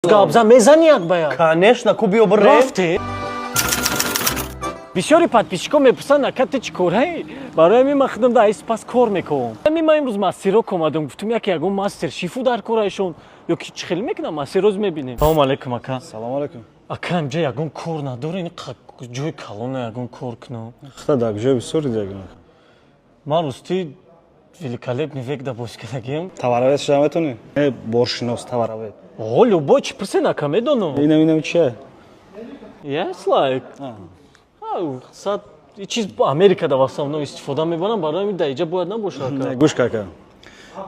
габза мезани як бая. Конечно, куби обрем. Рафте. Бисёри подписчиков мепурсанд ака ту чӣ кораи? Барои ҳамин ман худам дар спас кор мекунам. Ҳамин ман имрӯз мастерок омадам, гуфтам ягон мастер шифу дар корашон ё ки чӣ хеле мекунам мастероз мебинем. Салому алайкум ака. Салом алейкум. Ака ҳамҷа ягон кор надорӣ? ҷои калона ягон кор кунам. Хата даг ҷои бисёри дагон. Ман рости великолепный век да бошкадагим. Таваравет шуда метони? Боршинос таваравет. О, любой чӣ пурсен ака медонам. Инам чия? Yes, like. Сад чиз Америкада в основном истифода мебарам, барои ҳамин дар иҷа бояд набоша ака. Гӯш ака.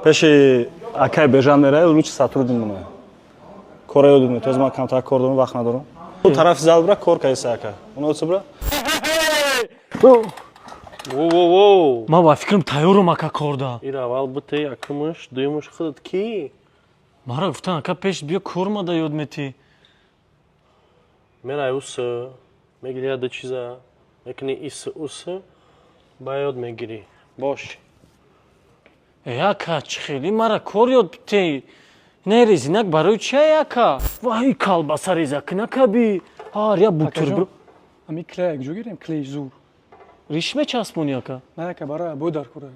Пеши акай бежан мерай, лучше сотрудник мунай. Кора ёдид метоз ман камтар кор дорам, вақт надорам. Ту тарафи зал бира кор кайса ака. Уноцо бира. Воу. Ман ба фикрам тайёрам ака корда. Ир аввал бите якумаш, дуюмаш худат ки? Мара гуфтан ака пеш биё корма да ёд метӣ. Мерай уса, мегири яда чиза, мекуни иса уса, ба ёд мегири. Бош. Ака чӣ хеле мара кор ёд битӣ. Не резинак барои чия ака? Вай колбаса реза кун ака би. Я бутерброд. Ами клей кҷо гирем? Клей зур. Риш мечаспони ака? Не ака барои абой дар кора.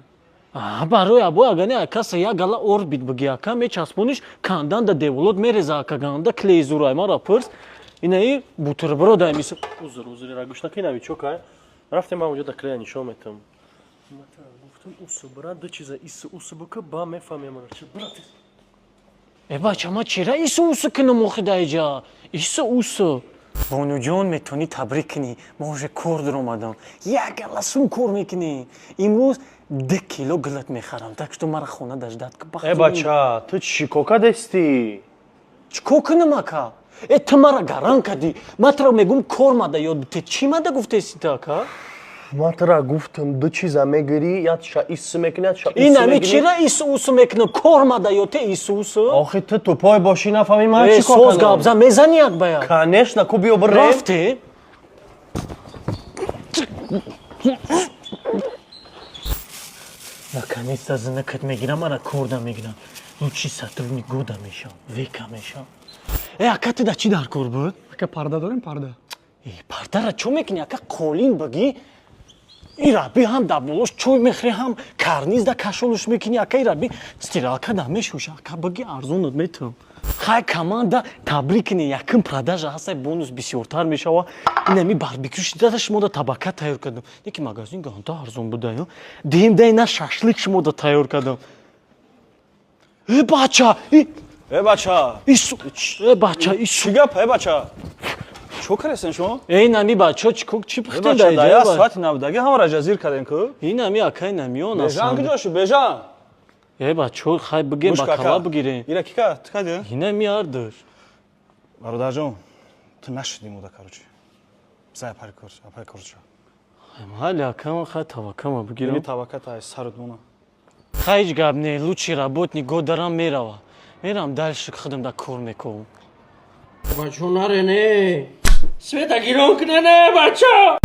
Барои абой агар не акаса як гала орбит биги ака мечаспониш кандан да деволот мереза ака ганда клей зурай мара пурс. Инаи бутерброд ай мисл. Узр, рагуш накинами чокай. Рафтем ман уҷо да клея нишон метам. Гуфтам уса брат ду чиза иса уса бука ба мефаҳмем чӣ брат. Бача ма чира иса уса кунам охи дар иҷа? Иса уса. Бонуҷон метавонӣ табрик кунӣ. Мо уже кор даромадам. Як гала сум кор мекунӣ. Имрӯз 2 кило гилат мехарам. Так что мара хона даждат. Бача, ту чӣ кока дасти? Чӣ кор кунам ака? Ту мара гаран кардӣ. Ман туро мегӯм кор мада ёд битӣ. Чӣ мада гуфтеси ту ака? Ман тура гуфтам ду чиза мегирӣ, ядша иса мекунӣ, ядша иса Инами мегирӣ. чира иса уса мекунам? Кор мада ёд те иса уса? Охи ту тупой бошӣ нафаҳмӣ ман чӣ кор соз габза мезани як бая. Конечно, куби обрем. Рафте. Наконец-то занакат мегирам, ара корда мегирам. Лучший сотрудник года мешам, века мешам. Ака ту да чӣ дар кор буд? Ака парда дорем парда. Пардара чо мекунӣ ака? қолин багӣ? Ира би ҳам дар болош чой мехӯрӣ, ҳам карниз да кашонаш мекунӣ ака. Ира би стиралка да мешӯша ака багӣ арзонат метавам. Хай команда табрик кунӣ, якум продажа ҳаста, бонус бисёртар мешава. Инами барбекю шида шумо да табака тайёр кардам. Неки магазин ганта арзон буда ё. Дем да ина шашлик шумо да тайёр кардам. Бача, Бача. бача, Чӣ гап бача? Чо каресен шумо? инами бача чӣ пухтем да Бача, да иҷа? соати навдаги ҳамара ҷазир кардем ку? Инами ака инами он Бежан асан. куҷошу? Бежан. Бачо хай бигем бакала бигирем. Ира кика, тикади? Инами ардаш. Бародарҷон, ту нашуди мода короче. Бисай апай корча. Майли ака хай таваккама Иги бигирам. табакат ай сарут мона. Хай ҳеҷ гап не, лучший работник годарам мерава. Мерам дальше худам да кор мекунам. Бачо наре не. Света гирон куне не, бачо.